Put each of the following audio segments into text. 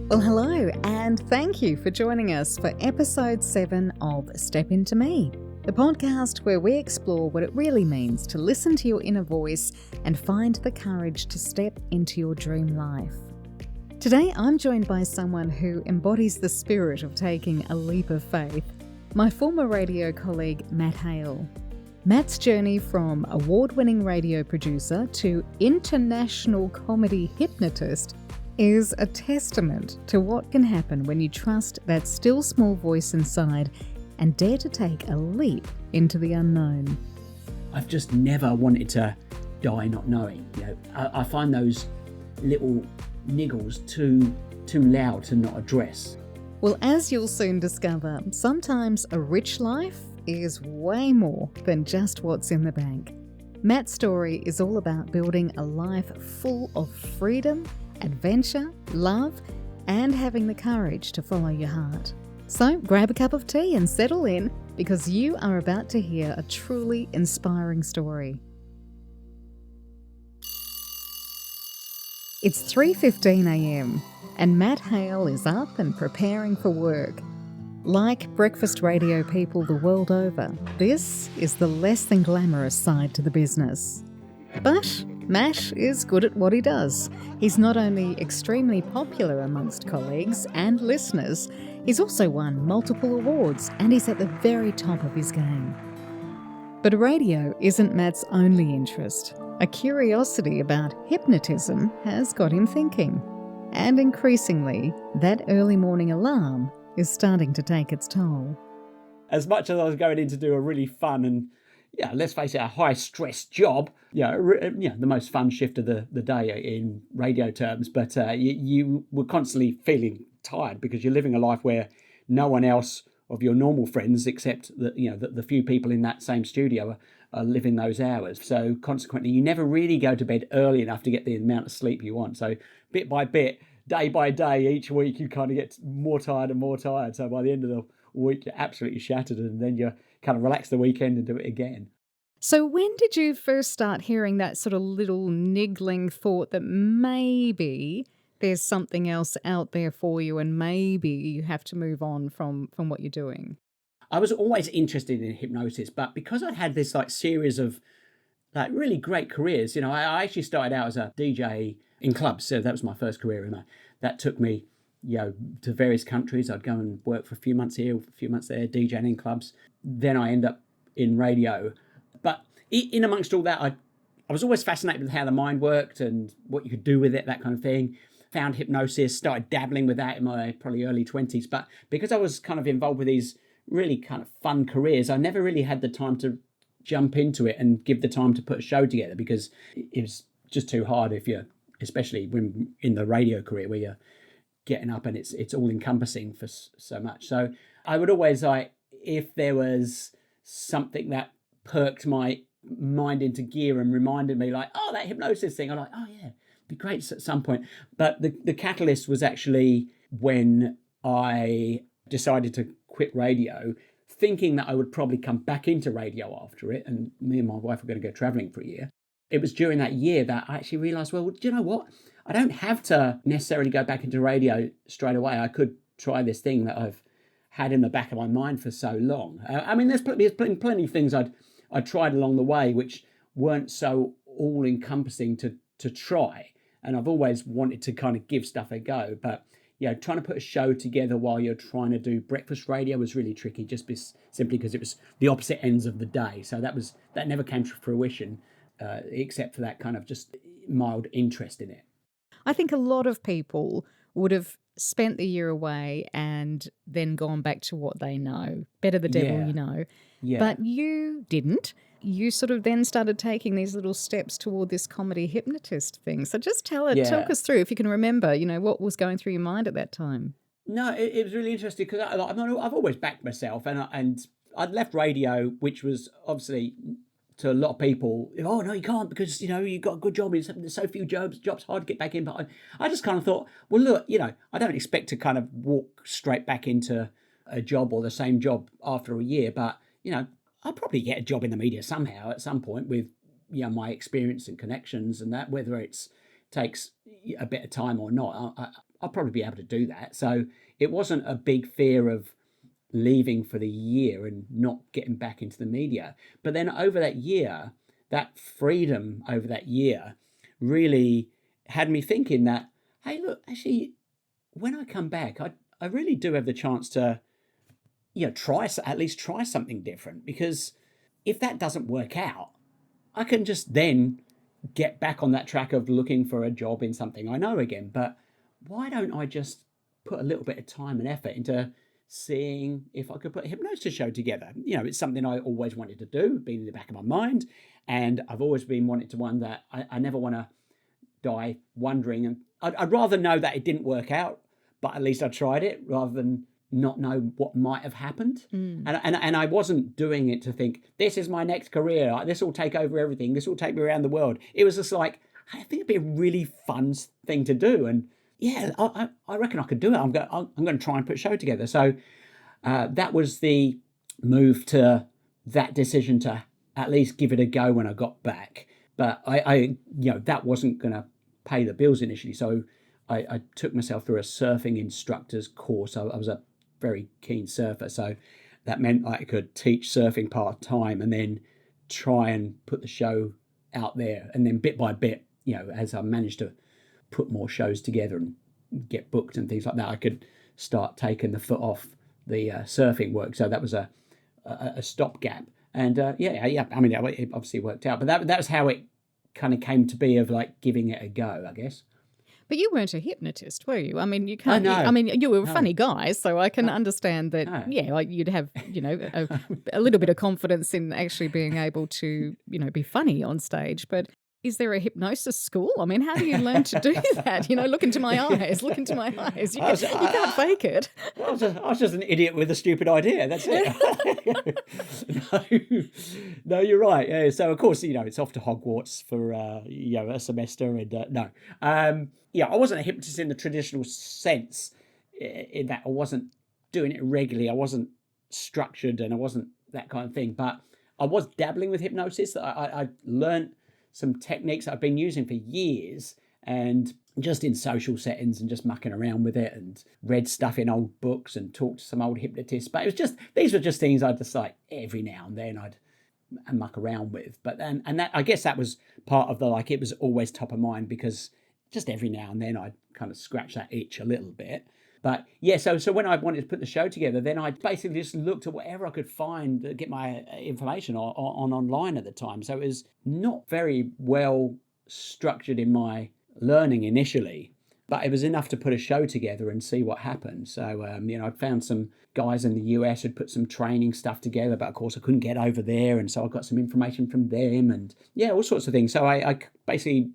Well, hello, and thank you for joining us for episode 7 of Step Into Me, the podcast where we explore what it really means to listen to your inner voice and find the courage to step into your dream life. Today, I'm joined by someone who embodies the spirit of taking a leap of faith, my former radio colleague, Matt Hale. Matt's journey from award-winning radio producer to international comedy hypnotist is a testament to what can happen when you trust that still small voice inside and dare to take a leap into the unknown. I've just never wanted to die not knowing. I find those little niggles too loud to not address. Well, as you'll soon discover, sometimes a rich life is way more than just what's in the bank. Matt's story is all about building a life full of freedom, adventure, love, and having the courage to follow your heart. So grab a cup of tea and settle in, because you are about to hear a truly inspiring story. It's 3:15 a.m. and Matt Hale is up and preparing for work. Like breakfast radio people the world over, this is the less than glamorous side to the business. But Matt is good at what he does. He's not only extremely popular amongst colleagues and listeners, he's also won multiple awards and he's at the very top of his game. But radio isn't Matt's only interest. A curiosity about hypnotism has got him thinking. And increasingly, that early morning alarm is starting to take its toll. As much as I was going in to do a really fun and, let's face it, a high-stress job, the most fun shift of the day in radio terms, but you were constantly feeling tired because you're living a life where no one else of your normal friends, except the few people in that same studio, are living those hours. So consequently, you never really go to bed early enough to get the amount of sleep you want. So bit by bit, day by day, each week, you kind of get more tired and more tired. So by the end of the week, you're absolutely shattered, and then you kind of relax the weekend and do it again. So when did you first start hearing that sort of little niggling thought that maybe there's something else out there for you and maybe you have to move on from what you're doing? I was always interested in hypnosis, but because I had this series of really great careers, I actually started out as a DJ in clubs. So that was my first career, and that took me, to various countries. I'd go and work for a few months here, a few months there, DJing in clubs. Then I end up in radio. But in amongst all that, I was always fascinated with how the mind worked and what you could do with it, that kind of thing. Found hypnosis, started dabbling with that in my probably early 20s. But because I was kind of involved with these really kind of fun careers, I never really had the time to jump into it and give the time to put a show together, because it was just too hard especially when in the radio career where you're getting up and it's all encompassing for so much. So I would always if there was something that perked my mind into gear and reminded me that hypnosis thing, I'm like, oh yeah, it'd be great at some point. But the catalyst was actually when I decided to quit radio, thinking that I would probably come back into radio after it, and me and my wife were going to go travelling for a year. It was during that year that I actually realised, well, do you know what? I don't have to necessarily go back into radio straight away. I could try this thing that I've had in the back of my mind for so long. There's plenty of things I'd tried along the way which weren't so all-encompassing to try. And I've always wanted to kind of give stuff a go. But, trying to put a show together while you're trying to do breakfast radio was really tricky, simply because it was the opposite ends of the day. So that never came to fruition, except for that kind of just mild interest in it. I think a lot of people would have spent the year away and then gone back to what they know. Better the devil you know. Yeah. But you didn't. You sort of then started taking these little steps toward this comedy hypnotist thing. So just talk us through, if you can remember, what was going through your mind at that time. No, it was really interesting because I've always backed myself, and I'd left radio, which was obviously to a lot of people, oh no, you can't, because you've got a good job. There's so few jobs hard to get back in. But I just kind of thought, well, look, I don't expect to kind of walk straight back into a job or the same job after a year, but I'll probably get a job in the media somehow at some point with my experience and connections, and that, whether it takes a bit of time or not. I'll probably be able to do that. So it wasn't a big fear of leaving for the year and not getting back into the media. But then over that year, that freedom over that year really had me thinking that, hey, look, actually, when I come back, I really do have the chance to, at least try something different. Because if that doesn't work out, I can just then get back on that track of looking for a job in something I know again. But why don't I just put a little bit of time and effort into seeing if I could put a hypnosis show together? It's something I always wanted to do, been in the back of my mind. And I've always been wanting to one that I never want to die wondering. And I'd rather know that it didn't work out, but at least I tried it, rather than not know what might have happened. And I wasn't doing it to think, this is my next career, this will take over everything, this will take me around the world. It was just like, I think it'd be a really fun thing to do. And yeah, I reckon I could do it. I'm going to try and put a show together. So that was the move to that decision to at least give it a go when I got back. But I that wasn't going to pay the bills initially. So I took myself through a surfing instructor's course. I was a very keen surfer. So that meant I could teach surfing part-time and then try and put the show out there. And then bit by bit, as I managed to put more shows together and get booked and things like that, I could start taking the foot off the surfing work. So that was a stopgap. And I mean, it obviously worked out. But that was how it kind of came to be, of like giving it a go, I guess. But you weren't a hypnotist, were you? I mean, you can't. No. I mean, you were a funny guy, so I can understand that. No. Yeah, like you'd have, a little bit of confidence in actually being able to, be funny on stage. But is there a hypnosis school? I mean, how do you learn to do that? Look into my eyes. Look into my eyes. You can't fake it. I was just an idiot with a stupid idea. That's it. No, you're right. Yeah, so of course, it's off to Hogwarts for a semester, and I wasn't a hypnotist in the traditional sense, in that I wasn't doing it regularly. I wasn't structured, and I wasn't that kind of thing. But I was dabbling with hypnosis. I learned some techniques that I've been using for years, and just in social settings and just mucking around with it, and read stuff in old books and talked to some old hypnotists. But these were just things I'd just like every now and then I'd muck around with. But then, and that, I guess that was part of it was always top of mind, because just every now and then I'd kind of scratch that itch a little bit. But yeah, so when I wanted to put the show together, then I basically just looked at whatever I could find to get my information on online at the time. So it was not very well structured in my learning initially, but it was enough to put a show together and see what happened. So, I found some guys in the US who'd put some training stuff together, but of course I couldn't get over there. And so I got some information from them, and yeah, all sorts of things. So I basically,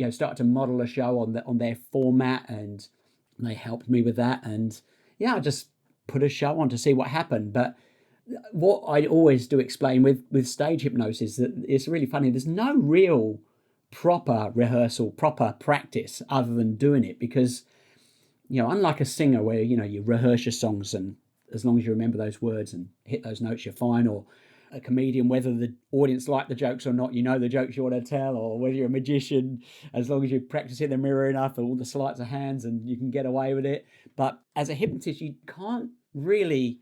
started to model a show on their format, and they helped me with that. And yeah, I just put a show on to see what happened. But what I always do explain with stage hypnosis, that it's really funny. There's no real proper rehearsal, proper practice other than doing it, because, unlike a singer where, you rehearse your songs and as long as you remember those words and hit those notes, you're fine, or a comedian, whether the audience like the jokes or not, the jokes you want to tell, or whether you're a magician, as long as you practice in the mirror enough, all the sleights of hands, and you can get away with it. But as a hypnotist, you can't really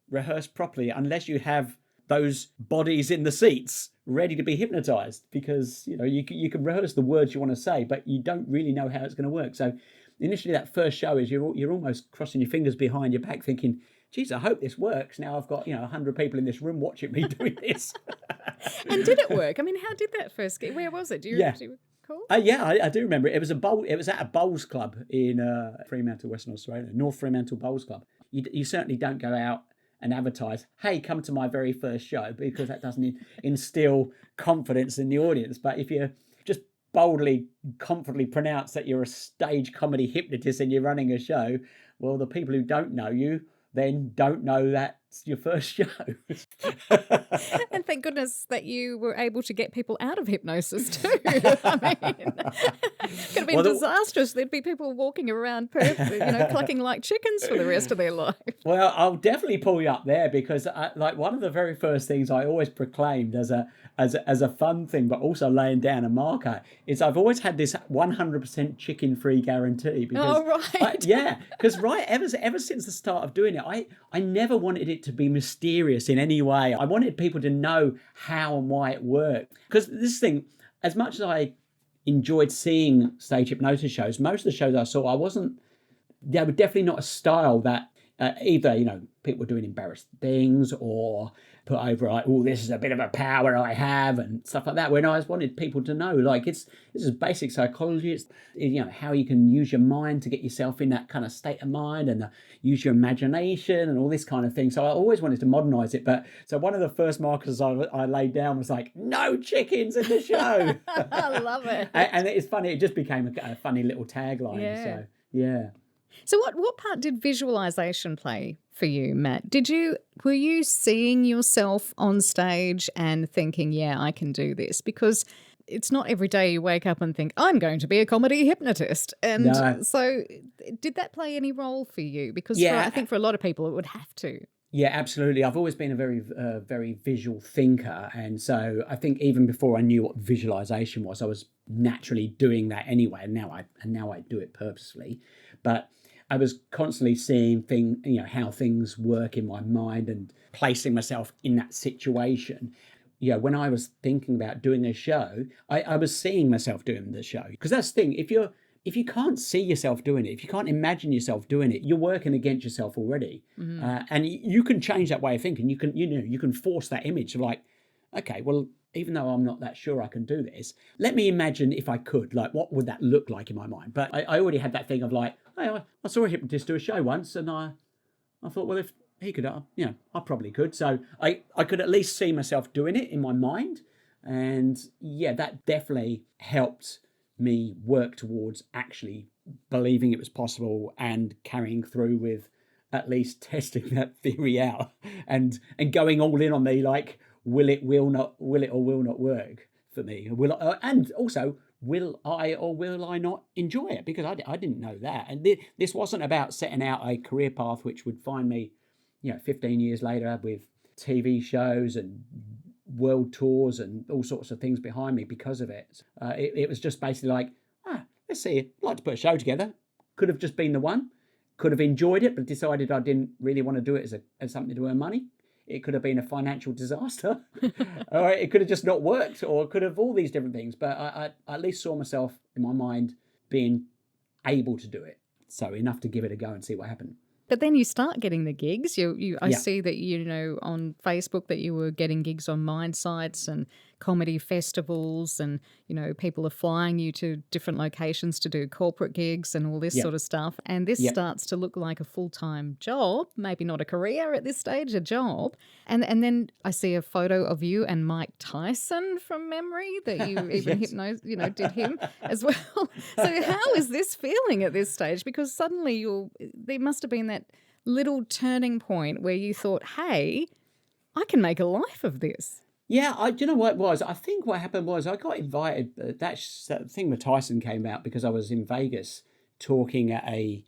rehearse properly unless you have those bodies in the seats ready to be hypnotized, because you can rehearse the words you want to say, but you don't really know how it's going to work. So initially, that first show is you're almost crossing your fingers behind your back, thinking, geez, I hope this works. Now I've got 100 people in this room watching me doing this. And did it work? I mean, how did that first get? Where was it? Do you recall? I do remember it. It was at a bowls club in Fremantle, Western Australia, North Fremantle Bowls Club. You certainly don't go out and advertise, hey, come to my very first show, because that doesn't instill confidence in the audience. But if you just boldly, confidently pronounce that you're a stage comedy hypnotist and you're running a show, well, the people who don't know you then don't know that It's your first show. And thank goodness that you were able to get people out of hypnosis too. I mean, could have been disastrous. There'd be people walking around Perth, clucking like chickens for the rest of their life. Well, I'll definitely pull you up there because, like, one of the very first things I always proclaimed as a fun thing, but also laying down a marker, is I've always had this 100% chicken-free guarantee. Because because ever since the start of doing it, I never wanted it to be mysterious in any way. I wanted people to know how and why it worked. Because this thing, as much as I enjoyed seeing stage hypnosis shows, most of the shows I saw, they were definitely not a style that either, people were doing embarrassed things or put over like, oh, this is a bit of a power I have and stuff like that. When I wanted people to know, like, this is basic psychology. It's, how you can use your mind to get yourself in that kind of state of mind and use your imagination and all this kind of thing. So I always wanted to modernize it. But so one of the first markers I laid down was like, no chickens in the show. I love it. And it's funny. It just became a funny little tagline. Yeah. So, yeah. So what part did visualization play for you, Matt? Were you seeing yourself on stage and thinking, yeah, I can do this? Because it's not every day you wake up and think, I'm going to be a comedy hypnotist. And so did that play any role for you? Because I think for a lot of people it would have to. Yeah, absolutely. I've always been a very visual thinker. And so I think even before I knew what visualization was, I was naturally doing that anyway. And now I do it purposefully. But I was constantly seeing how things work in my mind and placing myself in that situation. When I was thinking about doing a show, I was seeing myself doing the show. Because that's the thing, if you can't see yourself doing it, if you can't imagine yourself doing it, you're working against yourself already. Mm-hmm. And you can change that way of thinking. You can force that image of like, okay, well, even though I'm not that sure I can do this, let me imagine if I could, like, what would that look like in my mind? But I already had that thing of like, hey, I saw a hypnotist do a show once and I thought, well, if he could, I probably could. So I could at least see myself doing it in my mind. And yeah, that definitely helped me work towards actually believing it was possible and carrying through with at least testing that theory out and going all in on me, like, will it or will not work for me? And also, will I or will I not enjoy it? Because I didn't know that. And this wasn't about setting out a career path which would find me, 15 years later with TV shows and world tours and all sorts of things behind me because of it. It was just basically like, let's see, I'd like to put a show together. Could have just been the one. Could have enjoyed it, but decided I didn't really want to do it as something to earn money. It could have been a financial disaster, or it could have just not worked, or it could have all these different things. But I at least saw myself in my mind being able to do it. So enough to give it a go and see what happened. But then you start getting the gigs. I see that, on Facebook that you were getting gigs on Mind Sites and comedy festivals and, people are flying you to different locations to do corporate gigs and all this sort of stuff. And this starts to look like a full-time job, maybe not a career at this stage, a job. And then I see a photo of you and Mike Tyson from memory that you even did him as well. So how is this feeling at this stage? Because suddenly there must have been that little turning point where you thought, hey, I can make a life of this. Yeah, do you know what it was? I think what happened was I got invited. That thing with Tyson came out because I was in Vegas talking at a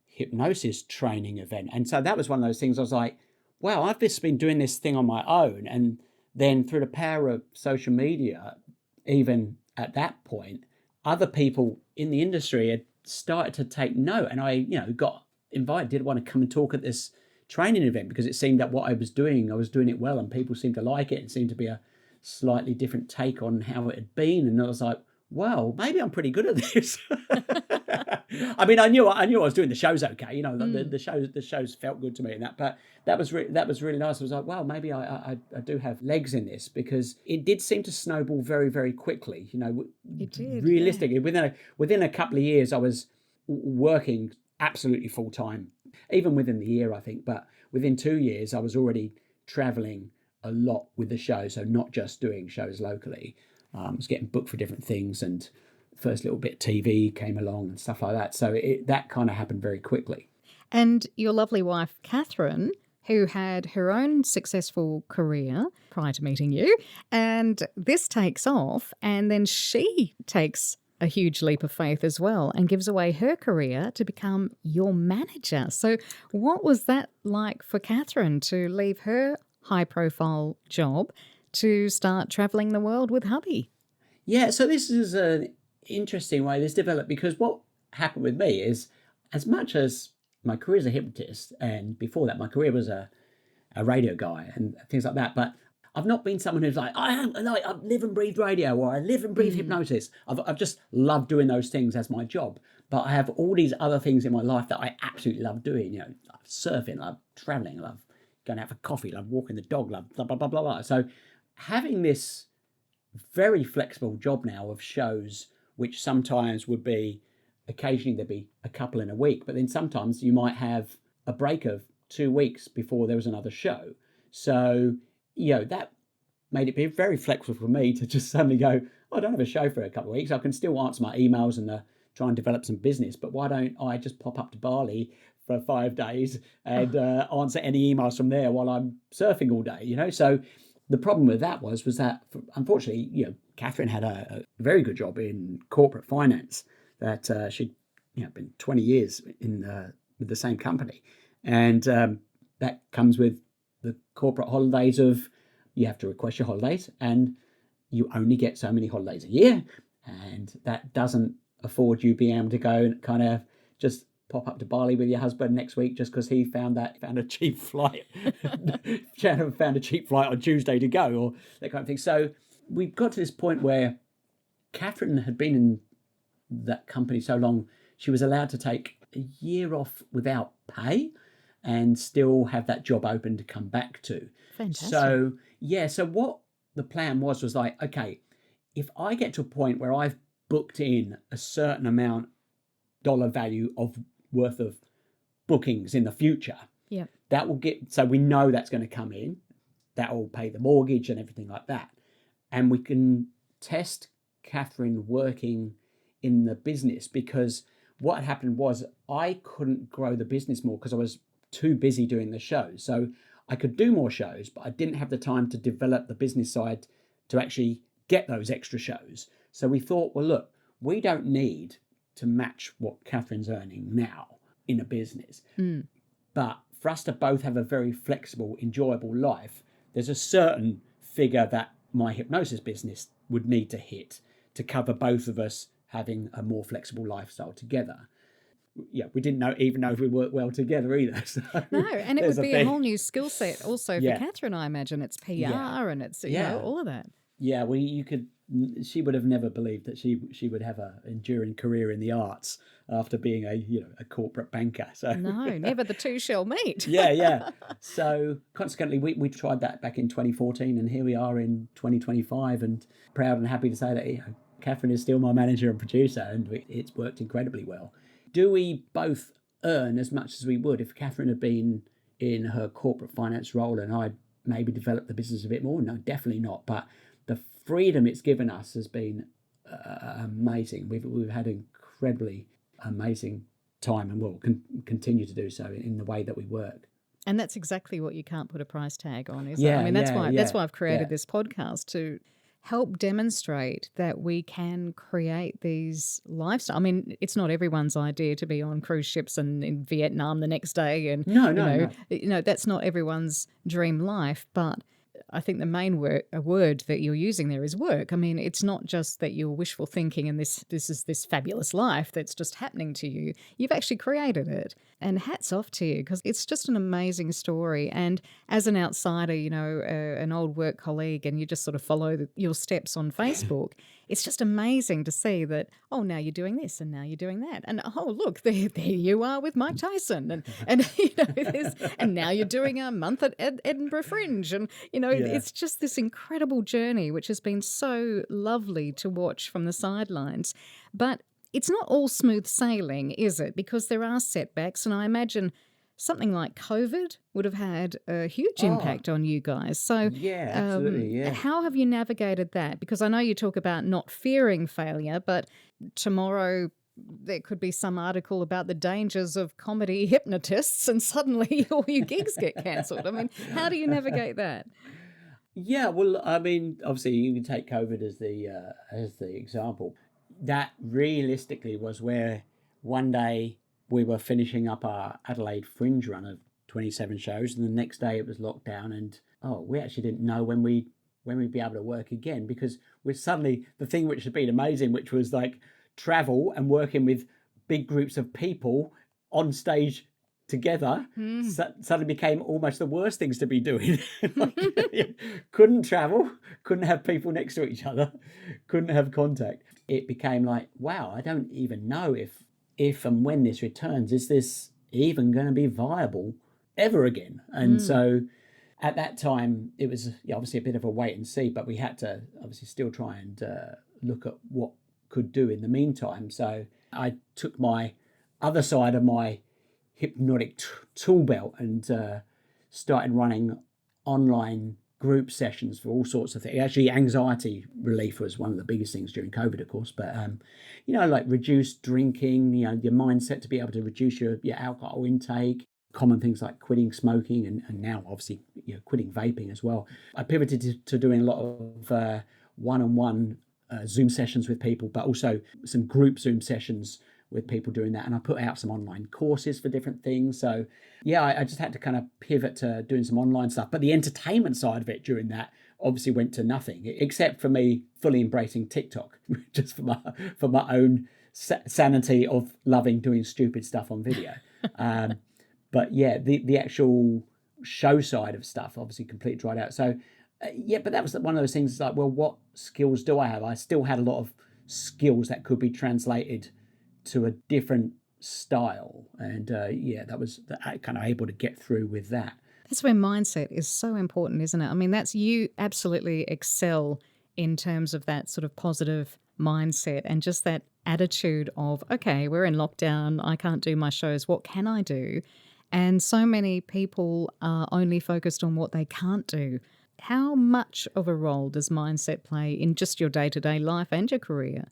hypnosis training event. And so that was one of those things I was like, wow, I've just been doing this thing on my own. And then through the power of social media, even at that point, other people in the industry had started to take note. And I, got invited, did want to come and talk at this training event because it seemed that what I was doing it well and people seemed to like it. It seemed to be a slightly different take on how it had been. And I was like, well, maybe I'm pretty good at this. I mean, I knew I was doing the shows okay. The shows felt good to me and that, but that was really nice. I was like, well, maybe I do have legs in this because it did seem to snowball very, very quickly. It did. Realistically, within a couple of years, I was working absolutely full time, even within the year, I think. But within 2 years, I was already traveling a lot with the show. So not just doing shows locally. I was getting booked for different things, and first little bit of TV came along and stuff like that. So that kind of happened very quickly. And your lovely wife, Catherine, who had her own successful career prior to meeting you, and this takes off, and then she takes a huge leap of faith as well and gives away her career to become your manager. So what was that like for Catherine to leave her high-profile job to start travelling the world with hubby? Yeah, so this is an interesting way this developed, because what happened with me is, as much as my career as a hypnotist, and before that my career was a radio guy and things like that, but I've not been someone who's like, I live and breathe radio, or I live and breathe hypnosis. I've just loved doing those things as my job. But I have all these other things in my life that I absolutely love doing. You know, love surfing, love traveling, love going out for coffee, love walking the dog, love blah, blah, blah, blah, blah. So having this very flexible job now of shows, which sometimes would be, occasionally there'd be a couple in a week, but then sometimes you might have a break of 2 weeks before there was another show. So, that made it be very flexible for me to just suddenly go, I don't have a show for a couple of weeks. I can still answer my emails and try and develop some business, but why don't I just pop up to Bali for 5 days and answer any emails from there while I'm surfing all day, So the problem with that was that, unfortunately, Catherine had a very good job in corporate finance, that she'd been 20 years with the same company. And that comes with the corporate holidays of, you have to request your holidays, and you only get so many holidays a year, and that doesn't afford you being able to go and kind of just pop up to Bali with your husband next week just because he found a cheap flight, found a cheap flight on Tuesday to go, or that kind of thing. So we got to this point where Catherine had been in that company so long, she was allowed to take a year off without pay and still have that job open to come back to. Fantastic. So what the plan was like, okay, if I get to a point where I've booked in a certain amount dollar value of worth of bookings in the future, that will so we know that's going to come in, that will pay the mortgage and everything like that. And we can test Catherine working in the business, because what had happened was I couldn't grow the business more because I was too busy doing the shows. So I could do more shows, but I didn't have the time to develop the business side to actually get those extra shows. So we thought, well, look, we don't need to match what Catherine's earning now in a business. But for us to both have a very flexible, enjoyable life, there's a certain figure that my hypnosis business would need to hit to cover both of us having a more flexible lifestyle together. We didn't even know if we worked well together either. So no, and it would be a whole new skill set also for Catherine, I imagine. It's PR and it's, all of that. Yeah, she would have never believed that she would have an enduring career in the arts after being a corporate banker. So no, never the two shall meet. Yeah. So consequently, we tried that back in 2014, and here we are in 2025, and proud and happy to say that Catherine is still my manager and producer, and it's worked incredibly well. Do we both earn as much as we would if Catherine had been in her corporate finance role and I maybe developed the business a bit more? No, definitely not. But the freedom it's given us has been amazing. We've had an incredibly amazing time, and we'll continue to do so in the way that we work. And that's exactly what you can't put a price tag on, is it? I mean, that's why I've created this podcast, to help demonstrate that we can create these lifestyles. I mean, it's not everyone's idea to be on cruise ships and in Vietnam the next day. And No. That's not everyone's dream life. But I think the main word that you're using there is work. I mean, it's not just that you're wishful thinking and this is this fabulous life that's just happening to you. You've actually created it. And hats off to you, because it's just an amazing story. And as an outsider, an old work colleague, and you just sort of follow your steps on Facebook, it's just amazing to see that, oh, now you're doing this and now you're doing that. And, oh, look, there you are with Mike Tyson. And and now you're doing a month at Edinburgh Fringe. And, it's just this incredible journey, which has been so lovely to watch from the sidelines. But it's not all smooth sailing, is it? Because there are setbacks, and I imagine something like COVID would have had a huge impact on you guys. So absolutely, how have you navigated that? Because I know you talk about not fearing failure, but tomorrow there could be some article about the dangers of comedy hypnotists and suddenly all your gigs get cancelled. I mean, how do you navigate that? Yeah, well, I mean, obviously you can take COVID as the example. That realistically was where one day we were finishing up our Adelaide Fringe run of 27 shows, and the next day it was locked down, and we actually didn't know when we'd be able to work again, because we're suddenly, the thing which had been amazing, which was like travel and working with big groups of people on stage together, suddenly became almost the worst things to be doing. Couldn't travel, couldn't have people next to each other, couldn't have contact. It became like, wow, I don't even know if and when this returns, is this even going to be viable ever again? And so at that time, it was obviously a bit of a wait and see, but we had to obviously still try and look at what could do in the meantime. So I took my other side of my hypnotic tool belt and started running online group sessions for all sorts of things. Actually, anxiety relief was one of the biggest things during COVID, of course, but like reduced drinking, your mindset to be able to reduce your alcohol intake, common things like quitting smoking, and now obviously quitting vaping as well. I pivoted to doing a lot of one-on-one Zoom sessions with people, but also some group Zoom sessions with people doing that. And I put out some online courses for different things. So I just had to kind of pivot to doing some online stuff. But the entertainment side of it during that obviously went to nothing, except for me fully embracing TikTok, just for my own sanity of loving doing stupid stuff on video. But the actual show side of stuff obviously completely dried out. So but that was one of those things, like, well, what skills do I have? I still had a lot of skills that could be translated to a different style, and that was kind of able to get through with that. That's where mindset is so important, isn't it? I mean, that's, you absolutely excel in terms of that sort of positive mindset and just that attitude of, okay, we're in lockdown, I can't do my shows, what can I do? And so many people are only focused on what they can't do. How much of a role does mindset play in just your day-to-day life and your career?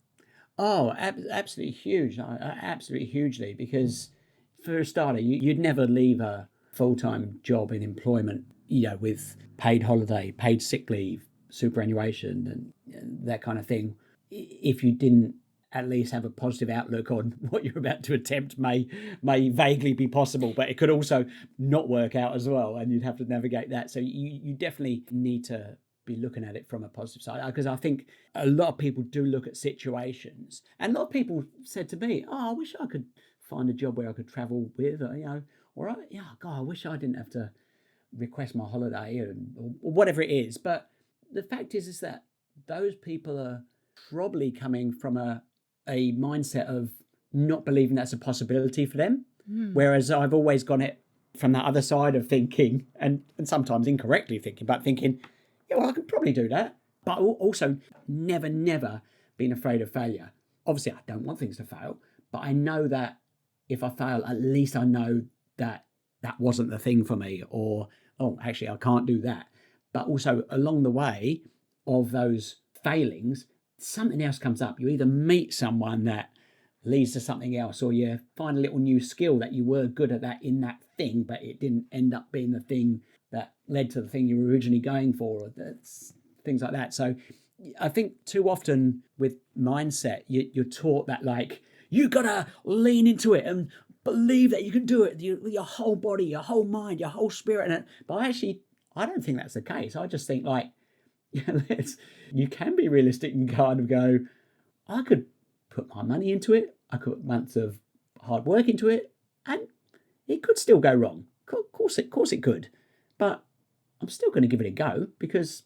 Oh, absolutely huge. Absolutely hugely, because for a starter, you'd never leave a full-time job in employment, with paid holiday, paid sick leave, superannuation and that kind of thing, if you didn't at least have a positive outlook on what you're about to attempt may vaguely be possible, but it could also not work out as well, and you'd have to navigate that. So you definitely need to be looking at it from a positive side, because I think a lot of people do look at situations, and a lot of people said to me, I wish I could find a job where I could travel with, or God, I wish I didn't have to request my holiday or whatever it is. But the fact is that those people are probably coming from a mindset of not believing that's a possibility for them, whereas I've always gone it from that other side of thinking, and sometimes incorrectly thinking, but thinking, I could probably do that. But also never been afraid of failure. Obviously, I don't want things to fail, but I know that if I fail, at least I know that that wasn't the thing for me, or, actually, I can't do that. But also along the way of those failings, something else comes up. You either meet someone that leads to something else, or you find a little new skill that you were good at that in that thing, but it didn't end up being the thing that led to the thing you were originally going for, or things like that. So I think too often with mindset, you're taught that, like, you gotta lean into it and believe that you can do it, your whole body, your whole mind, your whole spirit. But actually, I don't think that's the case. I just think, like, you can be realistic and kind of go, I could put my money into it, I could put months of hard work into it, and it could still go wrong. Of course it could. But I'm still going to give it a go, because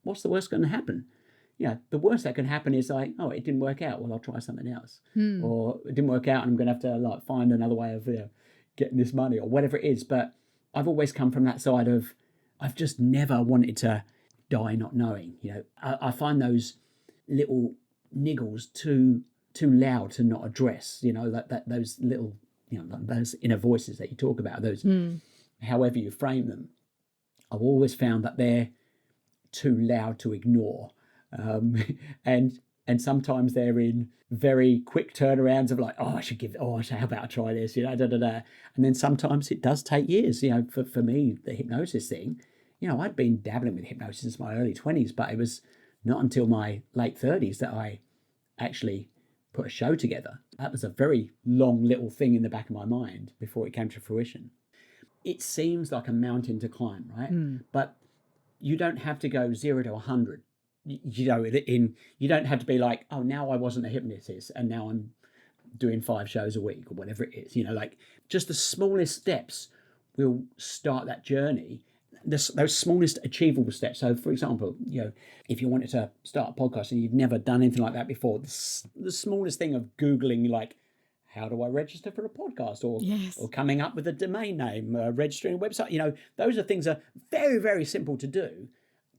what's the worst going to happen? The worst that can happen is, like, it didn't work out. Well, I'll try something else. Or it didn't work out and I'm going to have to, like, find another way of getting this money, or whatever it is. But I've always come from that side of, I've just never wanted to die not knowing. I find those little niggles too loud to not address. Those little, like those inner voices that you talk about, those, however you frame them, I've always found that they're too loud to ignore. And And sometimes they're in very quick turnarounds of like, how about I try this, da, da, da. And then sometimes it does take years, for me, the hypnosis thing, I'd been dabbling with hypnosis since my early 20s, but it was not until my late 30s that I actually put a show together. That was a very long little thing in the back of my mind before it came to fruition. It seems like a mountain to climb, right? But you don't have to go 0 to 100. You don't have to be like, oh, now I wasn't a hypnotist and now I'm doing 5 shows a week or whatever it is. Like just the smallest steps will start that journey. Those smallest achievable steps. So, for example, if you wanted to start a podcast and you've never done anything like that before, the smallest thing of Googling, like, how do I register for a podcast, or coming up with a domain name, registering a website, those are things that are very, very simple to do,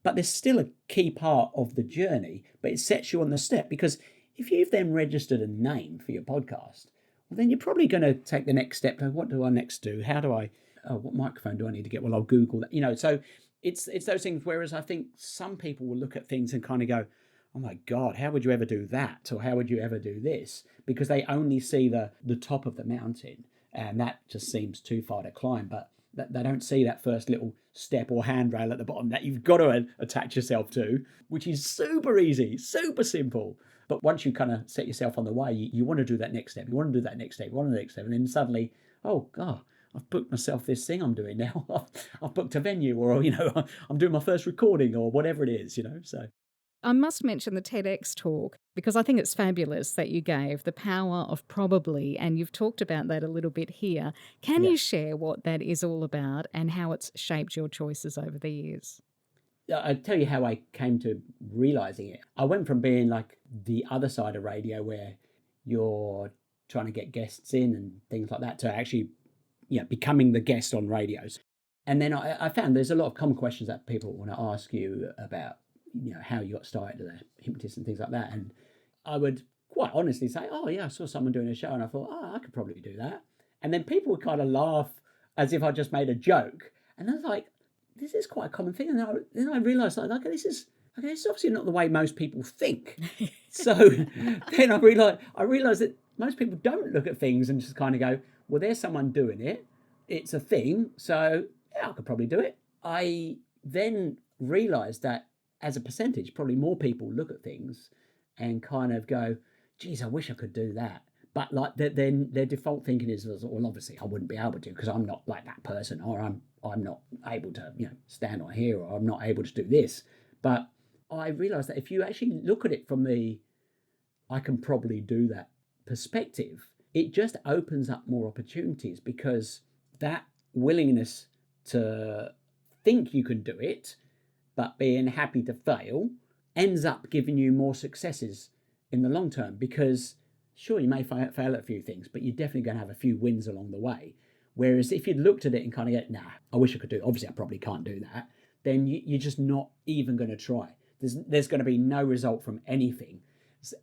but they're still a key part of the journey, but it sets you on the step, because if you've then registered a name for your podcast, well, then you're probably going to take the next step. What do I next do? What microphone do I need to get? Well, I'll Google that, so it's those things. Whereas I think some people will look at things and kind of go, oh my God, how would you ever do that? Or how would you ever do this? Because they only see the top of the mountain, and that just seems too far to climb. But they don't see that first little step or handrail at the bottom that you've got to attach yourself to, which is super easy, super simple. But once you kind of set yourself on the way, you want to do that next step. You want to do that next step. You want to do the next step. And then suddenly, oh God, I've booked myself this thing I'm doing now. I've booked a venue, or, I'm doing my first recording or whatever it is, so. I must mention the TEDx talk, because I think it's fabulous that you gave, the power of probably, and you've talked about that a little bit here. Can you share what that is all about and how it's shaped your choices over the years? I'll tell you how I came to realizing it. I went from being like the other side of radio, where you're trying to get guests in and things like that, to actually becoming the guest on radios. And then I found there's a lot of common questions that people want to ask you about, how you got started as a hypnotist and things like that. And I would quite honestly say, oh yeah, I saw someone doing a show and I thought, oh, I could probably do that. And then people would kind of laugh as if I just made a joke. And I was like, this is quite a common thing. And then I realised, like, okay, this is obviously not the way most people think. So then I realised that most people don't look at things and just kind of go, well, there's someone doing it. It's a thing. So yeah, I could probably do it. I then realised that as a percentage, probably more people look at things and kind of go, geez, I wish I could do that. But like then their default thinking is, well, obviously I wouldn't be able to, because I'm not like that person, or I'm not able to, stand on here, or I'm not able to do this. But I realised that if you actually look at it from the I can probably do that perspective, it just opens up more opportunities, because that willingness to think you can do it, but being happy to fail, ends up giving you more successes in the long term. Because sure, you may fail at a few things, but you're definitely going to have a few wins along the way. Whereas if you'd looked at it and kind of go, nah, I wish I could do it, obviously I probably can't do that, then you're just not even going to try. There's going to be no result from anything.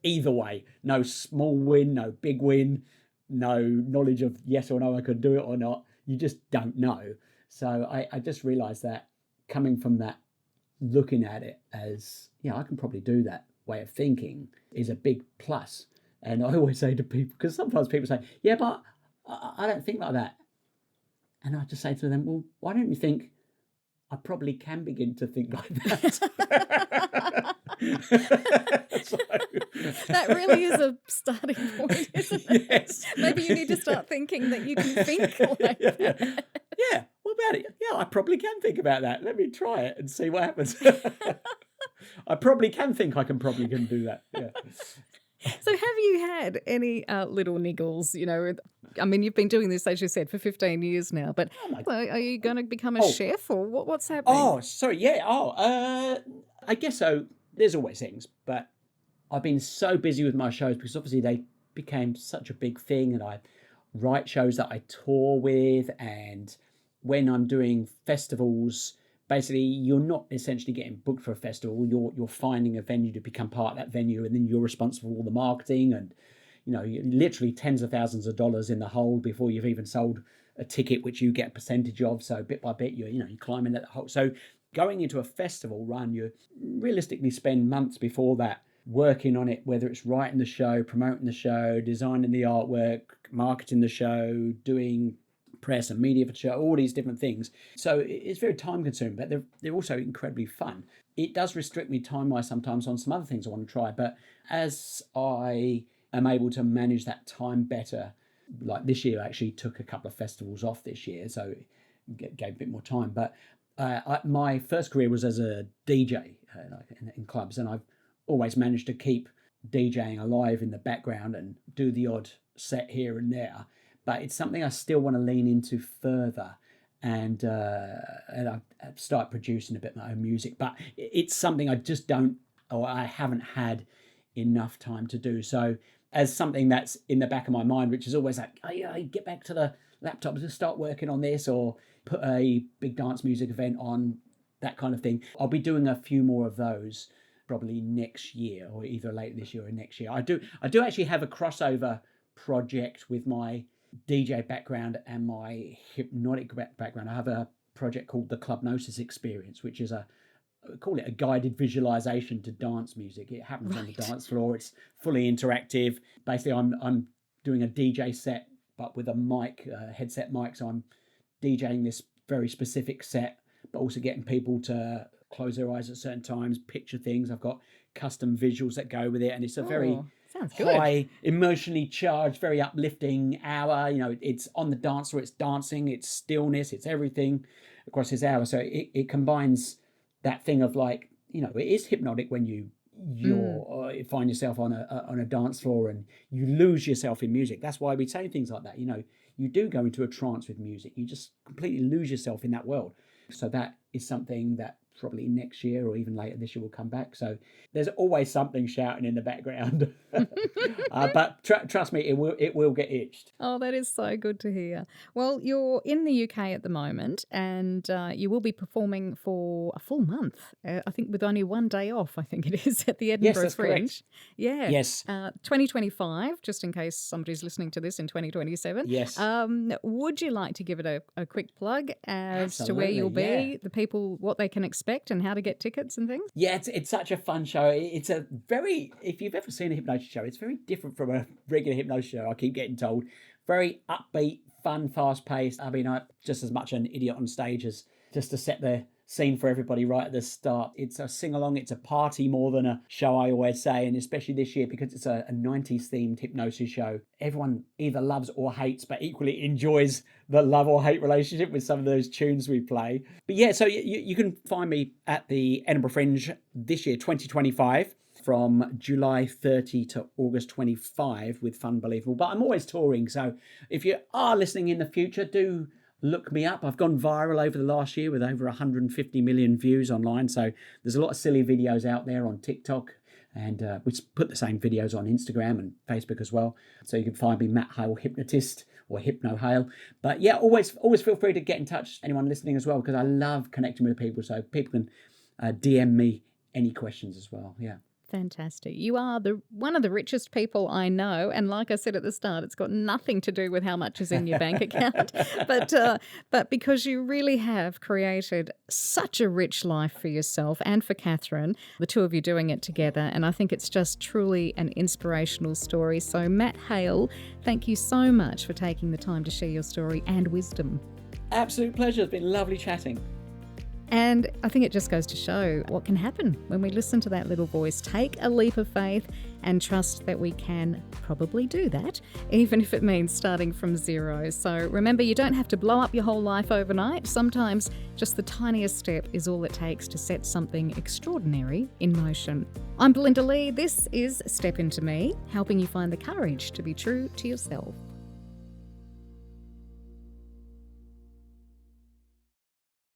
Either way, no small win, no big win, no knowledge of yes or no, I could do it or not. You just don't know. So I just realised that coming from that, looking at it as, I can probably do that way of thinking, is a big plus. And I always say to people, because sometimes people say, yeah, but I don't think like that. And I just say to them, well, why don't you think I probably can begin to think like that? So, that really is a starting point, isn't it? Yes. Maybe you need to start thinking that you can think like that. Yeah, what about it? Yeah, I probably can think about that. Let me try it and see what happens. I probably can think I can do that. Yeah. So have you had any little niggles, I mean, you've been doing this, as you said, for 15 years now, but are you going to become a chef, or what's happening? Oh, sorry, yeah. I guess so. There's always things, but I've been so busy with my shows, because obviously they became such a big thing, and I write shows that I tour with, and when I'm doing festivals, basically you're not essentially getting booked for a festival, you're finding a venue to become part of that venue, and then you're responsible for all the marketing, and you're literally tens of thousands of dollars in the hole before you've even sold a ticket, which you get a percentage of. So bit by bit, you're climbing that hole. So going into a festival run, you realistically spend months before that working on it, whether it's writing the show, promoting the show, designing the artwork, marketing the show, doing press and media for the show, all these different things. So it's very time consuming, but they're also incredibly fun. It does restrict me time-wise sometimes on some other things I want to try, but as I am able to manage that time better, like this year I actually took a couple of festivals off this year, so it gave a bit more time. But my first career was as a DJ in clubs, and I've always managed to keep DJing alive in the background and do the odd set here and there. But it's something I still want to lean into further, and I start producing a bit of my own music. But it's something I just don't, or I haven't had enough time to do. So as something that's in the back of my mind, which is always like, oh yeah, get back to the laptop to start working on this, or put a big dance music event on, that kind of thing. I'll be doing a few more of those probably next year, or either later this year or next year. I do actually have a crossover project with my DJ background and my hypnotic background. I have a project called the Clubnosis Experience, which is call it a guided visualization to dance music. It happens on the dance floor. It's fully interactive. Basically, I'm doing a DJ set, but with a mic, headset mic. So I'm DJing this very specific set, but also getting people to close their eyes at certain times, picture things. I've got custom visuals that go with it, and it's a very high, emotionally charged, very uplifting hour. You know, it's on the dance floor, it's dancing, it's stillness, it's everything across this hour. So it combines that thing of like, you know, it is hypnotic when you find yourself on a dance floor and you lose yourself in music. That's why we say things like that. You know, you do go into a trance with music. You just completely lose yourself in that world. So that is something that probably next year or even later this year will come back. So there's always something shouting in the background. But trust me, it will get itched. Oh, that is so good to hear. Well, you're in the UK at the moment, and you will be performing for a full month, I think with only one day off, I think it is, at the Edinburgh Fringe. Correct. Yeah. Yes. 2025, just in case somebody's listening to this in 2027. Yes. Would you like to give it a quick plug as to where Absolutely, you'll be, yeah. the people, what they can expect and how to get tickets and things? Yeah, it's such a fun show. It's a very, if you've ever seen a hypnosis show, it's very different from a regular hypnosis show, I keep getting told. Very upbeat, fun, fast-paced. I mean, I'm just as much an idiot on stage as just to set the scene for everybody right at the start. It's a sing-along, it's a party more than a show, I always say, and especially this year because it's a 90s-themed hypnosis show. Everyone either loves or hates, but equally enjoys the love or hate relationship with some of those tunes we play. But yeah, so you can find me at the Edinburgh Fringe this year, 2025, from July 30 to August 25 with Fun Believable. But I'm always touring, so if you are listening in the future, do look me up. I've gone viral over the last year with over 150 million views online. So there's a lot of silly videos out there on TikTok, and we put the same videos on Instagram and Facebook as well. So you can find me, Matt Hale Hypnotist, or Hypno Hale. But yeah, always feel free to get in touch, anyone listening as well, because I love connecting with people. So people can DM me any questions as well. Yeah. Fantastic. You are one of the richest people I know. And like I said at the start, it's got nothing to do with how much is in your bank account, but because you really have created such a rich life for yourself and for Catherine, the two of you doing it together. And I think it's just truly an inspirational story. So Matt Hale, thank you so much for taking the time to share your story and wisdom. Absolute pleasure. It's been lovely chatting. And I think it just goes to show what can happen when we listen to that little voice. Take a leap of faith and trust that we can probably do that, even if it means starting from zero. So remember, you don't have to blow up your whole life overnight. Sometimes just the tiniest step is all it takes to set something extraordinary in motion. I'm Belinda Lee. This is Step Into Me, helping you find the courage to be true to yourself.